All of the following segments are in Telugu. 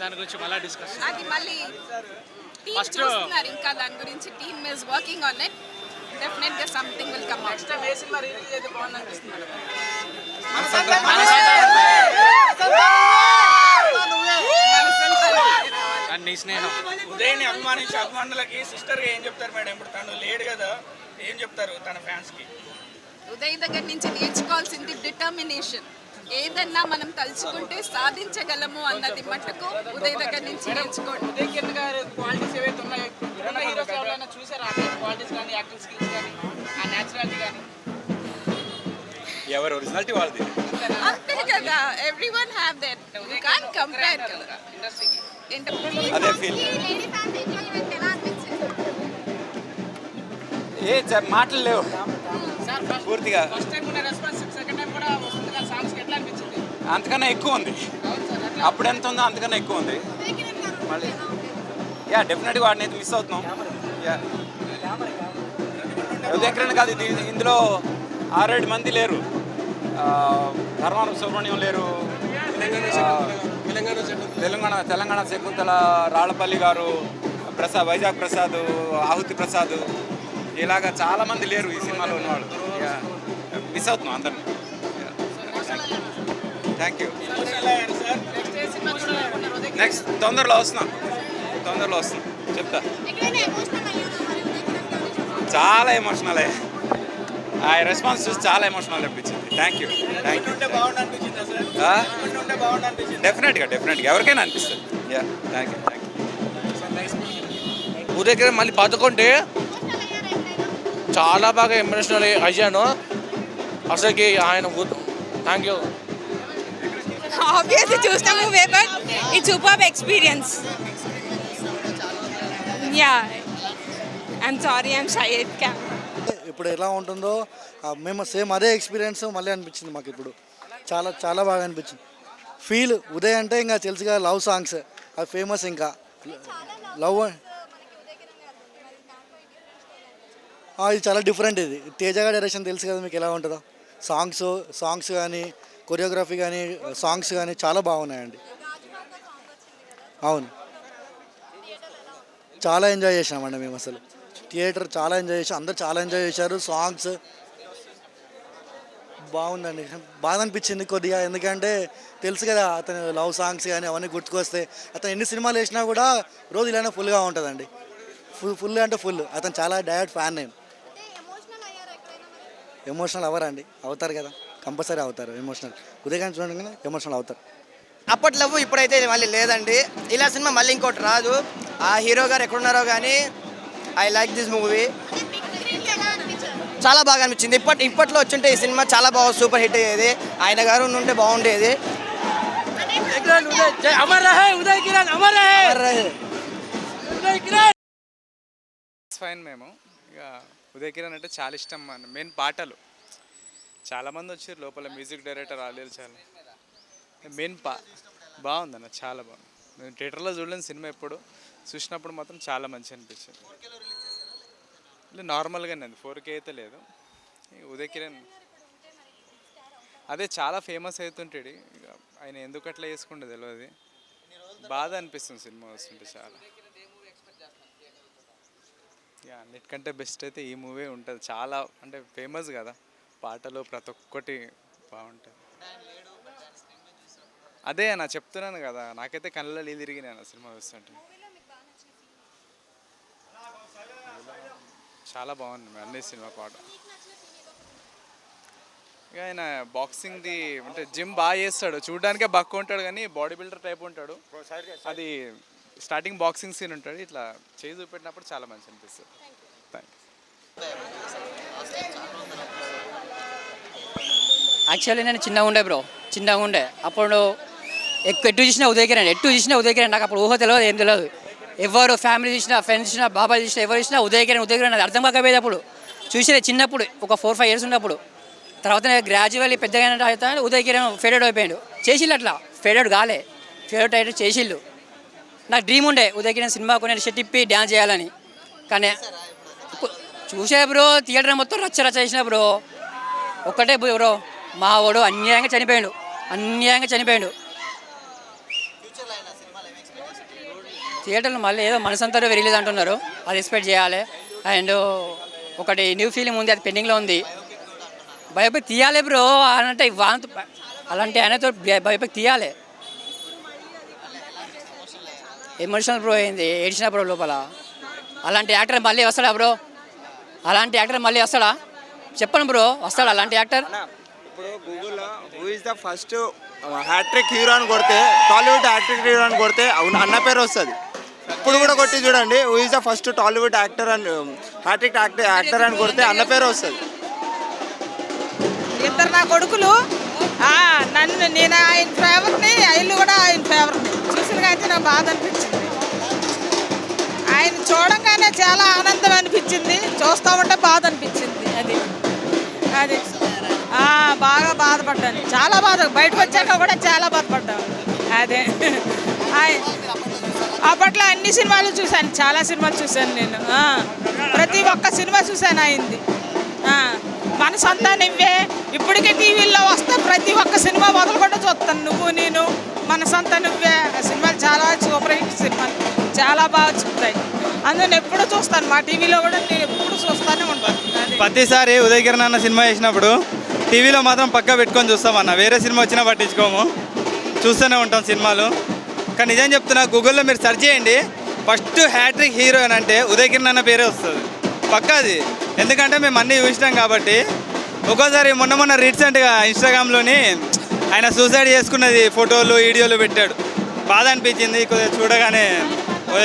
దాని గురించి మళ్ళీ డిస్కస్ అది మళ్ళీ టీమ్ చూస్తున్నారు ఇంకా దాని గురించి team is working on it డెఫినెట్గా something will come out next ఏ సినిమా రిలీజ్ అయితే బాగుంది అనిపిస్తుంది నీ స్నేహం ఉదయని అభిమానించే అభిమానులకి సిస్టర్గా ఏం చెప్తారు మేడం? ఇప్పుడు తను లేడు కదా, ఏం చెప్తారు తన ఫ్యాన్స్కి? ఉదయ్ దగ్గర నుంచి నేర్చుకోవాల్సింది డిటర్మినేషన్. ఏదన్నా మనం తలుచుకుంటే సాధించగలము అన్నది మట్టుకు ఉదయ్ దగ్గర నుంచి నేర్చుకోండి. ఉదయ్ కిరణ్ గారు క్వాలిటీస్ ఏవైతే ఉన్నాయో ఇప్పుడున్న హీరోస్ ఎవరైనా చూసారా? క్వాలిటీస్ కానీ, యాక్టింగ్ స్కిల్స్ కానీ, ఆ న్యాచురాలిటీ కానీ? ఎవరు ఒరిజినాలిటీ వాళ్ళది. అంతే కదా, everyone have that, you can't compare కదా ఇండస్ట్రీకి. అదే ఫీల్. మాటలు లేవు పూర్తిగా. ఫస్ట్ టైం ఉన్న రెస్పాన్స్ సెకండ్ టైం కూడా వస్తుంది కదా, సాంగ్స్కి ఎట్లా అనిపించింది? అంతకన్నా ఎక్కువ ఉంది. అప్పుడు ఎంత ఉందో అంతకన్నా ఎక్కువ ఉంది. మళ్ళీ డెఫినెట్గా వాడిని అయితే మిస్ అవుతున్నాం. ఉదయ్ కిరణ్ కాదు ఇది, ఇందులో 6-7 మంది లేరు. ధర్మారం సుబ్రహ్మణ్యం లేరు, తెలంగాణ శకుంతల, రాళ్లపల్లి గారు, వైజాగ్ ప్రసాద్, ఆహుతి ప్రసాద్, ఇలాగా చాలామంది లేరు ఈ సినిమాలో ఉన్నవాళ్ళు. మిస్ అవుతున్నాం అందరినీ. Thank you. నెక్స్ట్ తొందరలో వస్తున్నాం చెప్తా. చాలా ఎమోషనల్ అయ్యా, ఆ రెస్పాన్స్ చూసి చాలా ఎమోషనల్ అనిపించింది. Thank you. డెఫినెట్గా ఎవరికైనా అనిపిస్తుంది. Thank you. ఉదయ్ కిరణ్ మళ్ళీ బతుకుంటే చాలా బాగా ఎమోషనల్ అయ్యాను అసలుకి ఆయన. Thank you. Obviously చూసిన movie but it's super experience. I'm sorry, I'm shy. ఇప్పుడు ఎలా ఉంటుందో మేము సేమ్ అదే ఎక్స్పీరియన్స్ మళ్ళీ అనిపించింది మాకు. ఇప్పుడు చాలా చాలా బాగా అనిపించింది. ఫీల్ ఉదయ్ అంటే ఇంకా తెలుసుగా, లవ్ సాంగ్స్ అవి ఫేమస్. ఇంకా లవ్ ఇది చాలా డిఫరెంట్. ఇది తేజగా డైరెక్షన్ తెలుసు కదా మీకు ఎలా ఉంటుందో. సాంగ్స్ కానీ, కొరియోగ్రఫీ కానీ, సాంగ్స్ కానీ చాలా బాగున్నాయండి. అవును, చాలా ఎంజాయ్ చేసినామండి మేము. అసలు థియేటర్ చాలా ఎంజాయ్ చేసాం, అందరు చాలా ఎంజాయ్ చేశారు. సాంగ్స్ బాగుందండి, బాగా అనిపించింది కొద్దిగా. ఎందుకంటే తెలుసు కదా అతను లవ్ సాంగ్స్ కానీ అవన్నీ గుర్తుకొస్తే. అతను ఎన్ని సినిమాలు వేసినా కూడా రోజు ఇలానే ఫుల్గా ఉంటుందండి. ఫుల్ అంటే ఫుల్. అతను చాలా డైరెక్ట్ ఫ్యాన్. నేను ఎమోషనల్ అవ్వరండి, అవుతారు కదా, కంపల్సరీ అవుతారు ఎమోషనల్. ఉదయ్ గారిని చూడంగానే ఎమోషనల్ అవుతారు. అప్పట్లో ఇప్పుడైతే మళ్ళీ లేదండి. ఇలా సినిమా మళ్ళీ ఇంకోటి రాదు. ఆ హీరో గారు ఎక్కడున్నారో కానీ ఐ లైక్ దిస్ మూవీ. చాలా బాగా అనిపించింది. ఇప్పట్లో వచ్చుంటే ఈ సినిమా చాలా బాగా సూపర్ హిట్ అయ్యేది. ఆయన గారు ఉంటే బాగుండేది. ఫైన్. మేము ఇక ఉదయ్ కిరణ్ అంటే చాలా ఇష్టం. మెయిన్ పాటలు చాలామంది వచ్చారు లోపల. మ్యూజిక్ డైరెక్టర్ ఆలేదు చాలా మెయిన్ బాగుందన్న, చాలా బాగుంది. నేను థియేటర్లో చూడలేని సినిమా ఎప్పుడు చూసినప్పుడు మాత్రం చాలా మంచి అనిపించింది. నార్మల్గానే ఉంది, 4K అయితే లేదు. ఉదయ్ కిరణ్ అదే చాలా ఫేమస్ అవుతుంటాడు. ఇక ఆయన ఎందుకు అట్లా చేసుకుంటే తెలియదు. బాధ అనిపిస్తుంది సినిమా వస్తుంటే చాలా. అన్నిటికంటే బెస్ట్ అయితే ఈ మూవీ ఉంటుంది. చాలా అంటే ఫేమస్ కదా, పాటలు ప్రతి ఒక్కటి బాగుంటుంది. అదే నా చెప్తున్నాను కదా, నాకైతే కళ్ళలో నీళ్ళు తిరిగినాయి సినిమా చూస్తుంటే. చాలా బాగుంది అన్ని సినిమా పాట. ఇక ఆయన బాక్సింగ్ది అంటే జిమ్ బాగా చేస్తాడు, చూడడానికే బక్క ఉంటాడు కానీ బాడీ బిల్డర్ టైప్ ఉంటాడు. అది స్టార్టింగ్ బాక్సింగ్ సీన్ ఉంటుంది, ఇట్లా చేయి చూపెట్టినప్పుడు చాలా మంచి అనిపిస్తుంది. Thank you. యాక్చువల్లీ నేను చిన్నగా ఉండే అప్పుడు ఎటు చూసినా ఉదయ్ కిరణ్. నాకు అప్పుడు ఊహ తెలియదు, ఏం తెలియదు. ఎవరు ఫ్యామిలీ చూసినా, ఫ్రెండ్స్ చూసినా, బాబాయ్ చూసినా, ఎవరు చూసినా ఉదయ్ కిరణ్ అది అర్థం కాకపోయేది. అప్పుడు చూసేది చిన్నప్పుడు, ఒక 4-5 years ఉన్నప్పుడు. తర్వాత గ్రాడ్యువల్లీ పెద్దగా అయితే ఉదయ్ కిరణ్ ఫేడెడ్ అయిపోయాడు. చేసిళ్ళు అట్లా, ఫేడెడ్ కాలే, ఫేవరెట్ అయితే చేసిళ్ళు. నాకు డ్రీమ్ ఉండే ఉదయ్ కిరణ్ సినిమాకు నేను షర్ట్ ఇప్పి డ్యాన్స్ చేయాలని. కానీ చూసే బ్రో, థియేటర్ మొత్తం రచ్చ చేసిన బ్రో. ఒక్కటే బ్రో, మా వాడు అన్యాయంగా చనిపోయాడు. థియేటర్లో మళ్ళీ ఏదో మనసంతా రిలీజ్ అంటున్నారు, అది ఎక్స్పెక్ట్ చేయాలి. అండ్ ఒకటి న్యూ ఫీలింగ్ ఉంది, అది పెండింగ్లో ఉంది. బయోపిక్ తీయాలి బ్రో అంటే అలాంటి ఆయనతో బయోపిక్ తీయాలి. ఎమోషనల్ బ్రో అయింది, ఏడ్చిన బ్రో లోపల. అలాంటి యాక్టర్ మళ్ళీ వస్తాడా బ్రో? అలాంటి యాక్టర్ మళ్ళీ వస్తాడా? చెప్పండి బ్రో, వస్తాడా అలాంటి యాక్టర్? ఇప్పుడు గూగుల్లో who is the first hat trick hero అని కొడితే, టాలీవుడ్ హ్యాట్రిక్ హీరో అని కొడితే అన్న పేరు వస్తుంది. ఇప్పుడు కూడా కొట్టి చూడండి, who is the first Tollywood actor అని హ్యాట్రిక్ యాక్టర్ అని కొడితే అన్న పేరు వస్తుంది. ఇద్దరు నా కొడుకులు నేను ఆయన ఫేవర్ని, ఇల్లు కూడా ఆయన ఫేవర్ని చూసిన అయితే నాకు బాధ అనిపించింది. ఆయన చూడంగానే చాలా ఆనందం అనిపించింది, చూస్తూ ఉంటే బాధ అనిపించింది. అది బాగా బాధపడ్డాను, చాలా బాధ. బయటకు వచ్చాక కూడా చాలా బాధపడ్డాను. అదే అప్పట్లో అన్ని సినిమాలు చూశాను, చాలా సినిమాలు చూశాను నేను. ప్రతి ఒక్క సినిమా చూశాను అయింది. మన సొంత నువ్వే ఇప్పటికే టీవీల్లో వస్తా, ప్రతి ఒక్క సినిమా మొదలుకుండా చూస్తాను. నువ్వు నేను, మన సొంత నువ్వే సినిమాలు చాలా సూపర్ హిట్ సినిమాలు, చాలా బాగా చూస్తాయి. అందులో ఎప్పుడూ చూస్తాను, మా టీవీలో కూడా నేను ఎప్పుడు చూస్తూనే ఉంటాను. ప్రతిసారి ఉదయకిరణ్ అన్న సినిమా వేసినప్పుడు టీవీలో మాత్రం పక్కా పెట్టుకొని చూస్తామన్న, వేరే సినిమా వచ్చినా పట్టించుకోము, చూస్తూనే ఉంటాం సినిమాలు. కానీ నిజం చెప్తున్నా, గూగుల్లో మీరు సెర్చ్ చేయండి, ఫస్ట్ హ్యాట్రిక్ హీరో అని అంటే ఉదయకిరణ్ అన్న పేరే వస్తుంది పక్కాది. ఎందుకంటే మేము అన్నీ చూసినాం కాబట్టి. ఒక్కోసారి మొన్న రీసెంట్గా ఇన్స్టాగ్రామ్లోని ఆయన సూసైడ్ చేసుకున్నది ఫోటోలు వీడియోలు పెట్టాడు, బాధ అనిపించింది కొద్దిగా చూడగానే,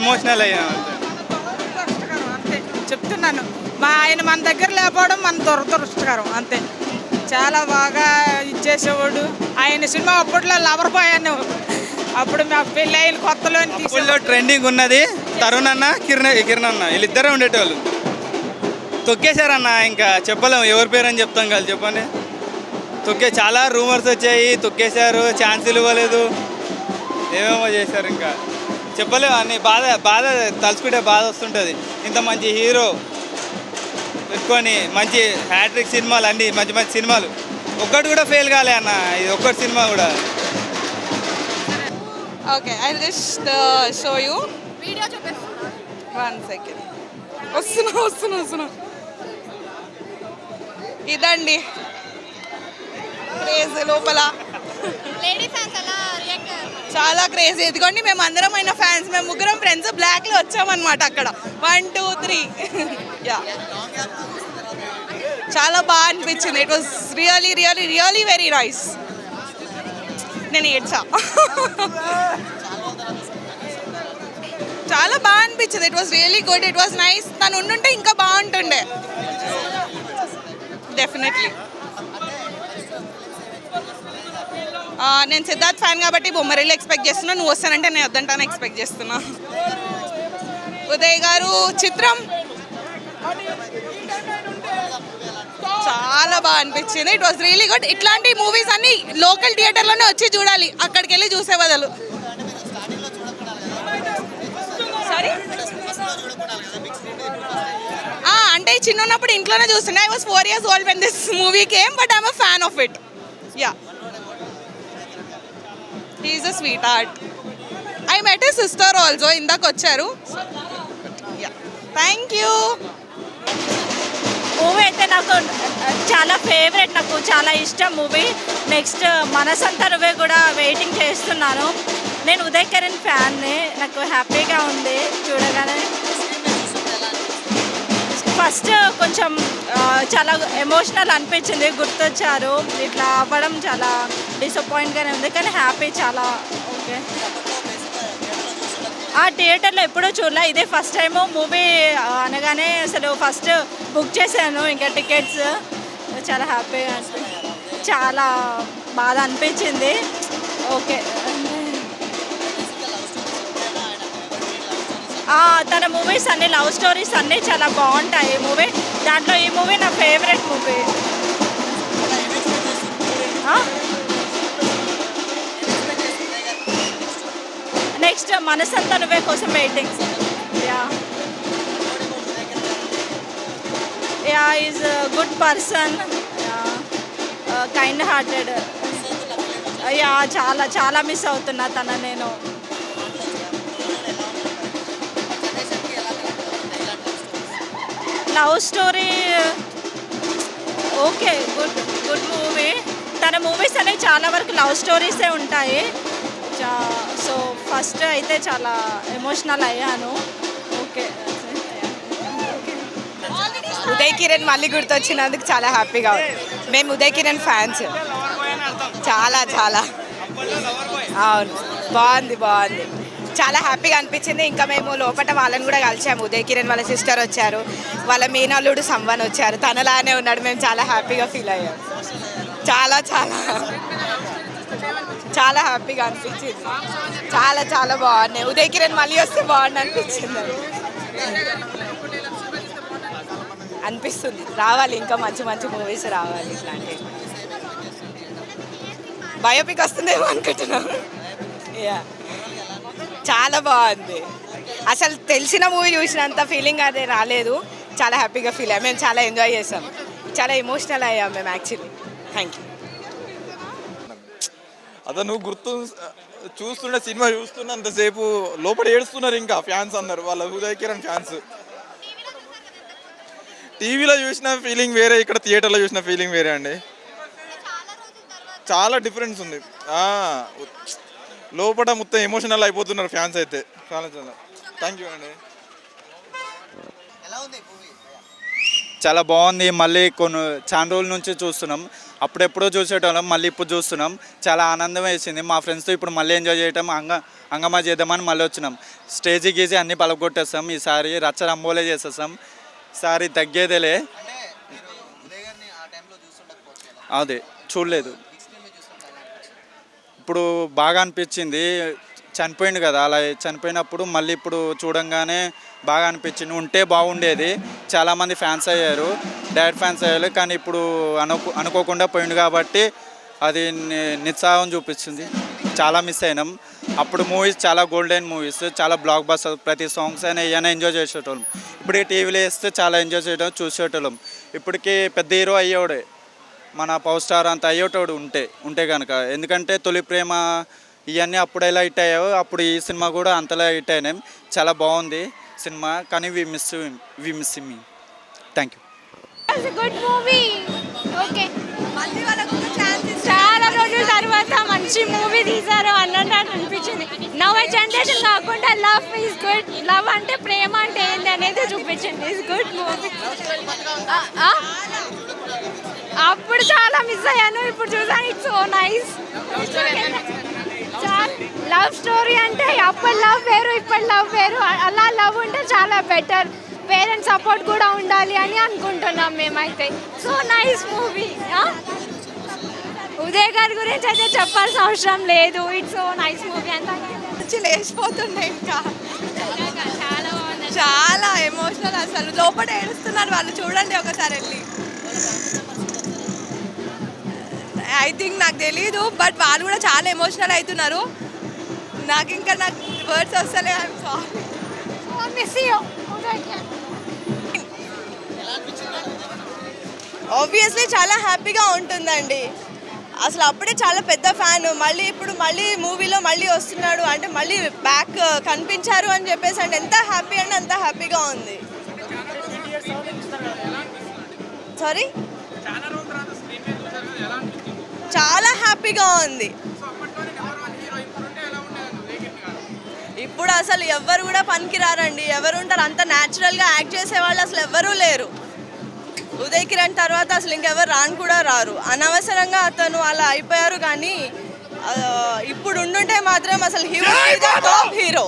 ఎమోషనల్ అయ్యాను అంతే చెప్తున్నాను. ఆయన మన దగ్గర లేకపోవడం మన దురదృష్టకరం అంతే. చాలా బాగా ఇచ్చేసేవాడు ఆయన. సినిమా అప్పట్లో లవర్ బాయ్ అనేవాడు, అప్పుడు మాకు పెళ్ళి అయిన కొత్తలో ట్రెండింగ్ ఉన్నది. తరుణ్ అన్న, కిరణ్ అన్న వీళ్ళిద్దరే ఉండేటోళ్ళు. తొక్కేశారన్న, ఇంకా చెప్పలేము ఎవరి పేరు అని చెప్తాం కదా, చెప్పండి. చాలా రూమర్స్ వచ్చాయి, తొక్కేశారు, ఛాన్సులు ఇవ్వలేదు, ఏమేమో చేశారు, ఇంకా చెప్పలేము. అన్ని బాధ తలుచుకుంటే బాధ వస్తుంటుంది. ఇంత మంచి హీరో పెట్టుకొని మంచి హ్యాట్రిక్ సినిమాలు, అన్నీ మంచి మంచి సినిమాలు, ఒక్కటి కూడా ఫెయిల్ కాలే అన్న, ఇది ఒక్కటి సినిమా కూడా. Okay, I just show you video చూపిస్తున్నా. 1 సెకండ్, వస్తున్నా. ఇదండి క్రేజ్ లోపల, చాలా క్రేజ్. ఇదిగోండి మేము అందరం అయిన ఫ్యాన్స్, మేము ముగ్గురం ఫ్రెండ్స్ బ్లాక్లో వచ్చామన్నమాట. అక్కడ 1 2 3 యా, చాలా బాగా అనిపించింది. It was really really really very nice. నేను ఏడ్చా, చాలా బాగా అనిపించింది. It was really good, it was nice. తను ఉండుంటే ఇంకా బాగుంటుండే డెఫినెట్లీ. నేను సిద్ధార్థ్ ఫ్యాన్ కాబట్టి బొమ్మరిల్లు ఎక్స్పెక్ట్ చేస్తున్నా. నువ్వు వస్తానంటే నేను వద్దంటాను ఎక్స్పెక్ట్ చేస్తున్నా. ఉదయ్ గారు చిత్రం చాలా బాగా అనిపించింది. It was really good. ఇట్లాంటి మూవీస్ అన్ని లోకల్ థియేటర్లోనే వచ్చి చూడాలి, అక్కడికి వెళ్ళి చూసే బదులు. సారీ, అంటే చిన్నప్పుడు ఇంట్లోనే చూస్తుండే. I was 4 years old when this movie came, but I'm a fan of it. Yeah, he is a sweetheart. I met his sister also. ఇందాక వచ్చారు. Yeah, thank you. మూవీ అయితే నాకు చాలా ఫేవరెట్, నాకు చాలా ఇష్టం మూవీ. నెక్స్ట్ మనసంతా నువ్వే కూడా వెయిటింగ్ చేస్తున్నాను. నేను ఉదయ్ కిరణ్ ఫ్యాన్ని, నాకు హ్యాపీగా ఉంది చూడగానే. ఫస్ట్ కొంచెం చాలా ఎమోషనల్ అనిపించింది, గుర్తొచ్చారు, ఇట్లా అవ్వడం చాలా డిసప్పాయింట్గానే ఉంది. కానీ హ్యాపీ చాలా. ఓకే, ఆ థియేటర్లో ఎప్పుడూ చూడలే, ఇదే ఫస్ట్ టైము. మూవీ అనగానే అసలు ఫస్ట్ బుక్ చేశాను ఇంకా టికెట్స్. చాలా హ్యాపీగా అనిపించింది, చాలా బాధ అనిపించింది. ఓకే, తన మూవీస్ అన్నీ లవ్ స్టోరీస్ అన్నీ చాలా బాగుంటాయి మూవీ. దాంట్లో ఈ మూవీ నా ఫేవరెట్ మూవీ. నెక్స్ట్ మనసంతా నువ్వే కోసం waiting. Yeah is good person, kind hearted. Yeah చాలా చాలా మిస్ అవుతున్నా తన. నేను love story okay, good movie. తన మూవీస్ అనేవి చాలా వరకు లవ్ స్టోరీసే ఉంటాయి. సో ఫస్ట్ అయితే చాలా ఎమోషనల్ అయ్యాను. ఓకే, ఉదయ్ కిరణ్ మళ్ళీ గుర్తొచ్చినందుకు చాలా హ్యాపీగా ఉంది. మేము ఉదయ్ కిరణ్ ఫ్యాన్స్. చాలా చాలా అవును, బాగుంది. చాలా హ్యాపీగా అనిపించింది. ఇంకా మేము లోపల వాళ్ళని కూడా కలిసాము. ఉదయ్ కిరణ్ వాళ్ళ సిస్టర్ వచ్చారు, వాళ్ళ మీనల్లుడు సంవన్ వచ్చారు. తనలానే ఉన్నాడు. మేము చాలా హ్యాపీగా ఫీల్ అయ్యాము. చాలా చాలా చాలా హ్యాపీగా అనిపించింది. చాలా చాలా బాగున్నాయి. ఉదయ్ కిరణ్ మళ్ళీ వస్తే బాగుంది అనిపిస్తుంది. రావాలి, ఇంకా మంచి మంచి మూవీస్ రావాలి. ఇట్లాంటివి బయోపిక్ వస్తుందేమో అనుకుంటున్నాం. చాలా బాగుంది. అసలు తెలిసిన మూవీ చూసినంత ఫీలింగ్ అదే రాలేదు. చాలా హ్యాపీగా ఫీల్ అయ్యాం. మేము చాలా ఎంజాయ్ చేసాం. చాలా ఎమోషనల్ అయ్యాం మేము యాక్చువల్లీ. Thank you. అతను చూస్తున్న సినిమా చూస్తున్నంతసేపు లోపల ఏడుస్తున్నారు ఇంకా ఫ్యాన్స్ అందరు, వాళ్ళ ఉదయ్ కిరణ్ ఫ్యాన్స్. టీవీలో చూసిన ఫీలింగ్ వేరే, ఇక్కడ థియేటర్లో చూసిన ఫీలింగ్ వేరే అండి. చాలా డిఫరెన్స్ ఉంది. లోపల మొత్తం ఎమోషనల్ అయిపోతున్నారు ఫ్యాన్స్ అయితే. చాలా చాలా థ్యాంక్ యూ అండి. చాలా బాగుంది. మళ్ళీ చాలా రోజుల నుంచి చూస్తున్నాం. అప్పుడెప్పుడో చూసేటోళ్ళం, మళ్ళీ ఇప్పుడు చూస్తున్నాం. చాలా ఆనందం వేసింది. మా ఫ్రెండ్స్తో ఇప్పుడు మళ్ళీ ఎంజాయ్ చేయటం, హంగామా చేద్దామని మళ్ళీ వచ్చినాం. స్టేజ్ గీసి అన్నీ పలగొట్టేస్తాం. ఈసారి రచ్చరంబోలే చేసేస్తాం. ఈసారి తగ్గేదేలే. అదే చూడలేదు. ఇప్పుడు బాగా అనిపించింది. చనిపోయింది కదా, అలా చనిపోయినప్పుడు మళ్ళీ ఇప్పుడు చూడంగానే బాగా అనిపించింది. ఉంటే బాగుండేది. చాలామంది ఫ్యాన్స్ అయ్యారు, డైరెక్ట్ ఫ్యాన్స్ అయ్యారు. కానీ ఇప్పుడు అనుకోకుండా పోయింది కాబట్టి అది నిత్సాహం చూపించింది. చాలా మిస్ అయినాం. అప్పుడు మూవీస్ చాలా గోల్డెన్ మూవీస్, చాలా బ్లాక్ బస్టర్. ప్రతి సాంగ్స్ అయినా ఏమైనా ఎంజాయ్ చేసేటోళ్ళం. ఇప్పుడు టీవీలో వేస్తే చాలా ఎంజాయ్ చేయడం చూసేటోళ్ళం. ఇప్పటికీ పెద్ద హీరో అయ్యేవాడే, మన పవర్ స్టార్ అంత అయ్యేటోడు ఉంటే కనుక. ఎందుకంటే తొలి ప్రేమ ఇవన్నీ అప్పుడు ఎలా హిట్ అయ్యావో అప్పుడు ఈ సినిమా కూడా అంతలా హిట్ అయినాయి. చాలా బాగుంది సినిమా. కానీ we miss me. Thank you. Good movie. Okay, చాలా రోజుల తర్వాత మంచి మూవీ తీశారు అన్నట్టు అనిపించింది. నవ్ జనరేషన్ కాకుండా లవ్ ఈజ్ గుడ్. లవ్ అంటే ప్రేమ అంటే ఏంటి అనేది చూపించింది. Is good movie. అప్పుడు చాలా మిస్ అయ్యాను, ఇప్పుడు చూసాను. It's so nice. Love story అంటే అప్పటి లవ్ వేరు, ఇప్పటి లవ్ వేరు. అలా లవ్ ఉంటే చాలా బెటర్. పేరెంట్స్ సపోర్ట్ కూడా ఉండాలి అని అనుకుంటున్నాం మేమైతే. So nice movie. ఉదయ్ గారి గురించి అయితే చెప్పాల్సిన అవసరం లేదు. It's so nice movie. అంతా లేచిపోతున్నాయి. ఇంకా చాలా బాగుంది. చాలా ఎమోషనల్. అసలు లోపల ఏడుస్తున్నారు వాళ్ళు. చూడండి ఒకసారి వెళ్ళి. ఐ థింక్ నాకు తెలీదు, బట్ వాళ్ళు కూడా చాలా ఎమోషనల్ అవుతున్నారు. నాకు వర్డ్స్ వస్తలే. I'm sorry. Miss you. Obviously చాలా హ్యాపీగా ఉంటుందండి. అసలు అప్పుడే చాలా పెద్ద ఫ్యాన్. ఇప్పుడు మూవీలో మళ్ళీ వస్తున్నాడు అంటే మళ్ళీ బ్యాక్ కనిపించారు అని చెప్పేసి అంటే ఎంత హ్యాపీ అంటే అంత హ్యాపీగా ఉంది. సారీ, చాలా హ్యాపీగా ఉంది. ఇప్పుడు అసలు ఎవ్వరు కూడా పనికిరారండి. ఎవరు ఉంటారు అంత న్యాచురల్గా యాక్ట్ చేసేవాళ్ళు అసలు ఎవ్వరూ లేరు. ఉదయ్ కిరణ్ తర్వాత అసలు ఇంకెవరు కూడా రారు. అనవసరంగా అతను అలా అయిపోయారు. కానీ ఇప్పుడు ఉండుంటే మాత్రం అసలు హీరో టాప్ హీరో.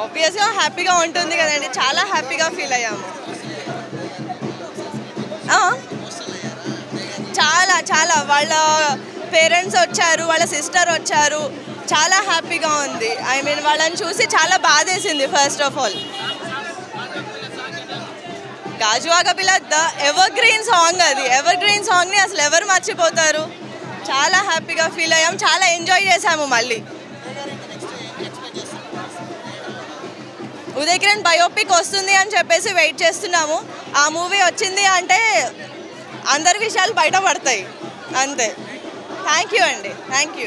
ఆబ్వియస్గా హ్యాపీగా ఉంటుంది కదండి. చాలా హ్యాపీగా ఫీల్ అయ్యాము. చాలా చాలా వాళ్ళ పేరెంట్స్ వచ్చారు, వాళ్ళ సిస్టర్ వచ్చారు. చాలా హ్యాపీగా ఉంది. ఐ మీన్ వాళ్ళని చూసి చాలా బాధేసింది. ఫస్ట్ ఆఫ్ ఆల్ గాజువాక పిల్ల ద ఎవర్ గ్రీన్ సాంగ్. అది ఎవర్ గ్రీన్ సాంగ్ని అసలు ఎవరు మర్చిపోతారు. చాలా హ్యాపీగా ఫీల్ అయ్యాం. చాలా ఎంజాయ్ చేసాము. మళ్ళీ ఉదయ్ కిరణ్ బయోపిక్ వస్తుంది అని చెప్పేసి వెయిట్ చేస్తున్నాము. ఆ మూవీ వచ్చింది అంటే అందరి విషయాలు బయటపడతాయి అంతే. థ్యాంక్ యూ అండి. Thank you.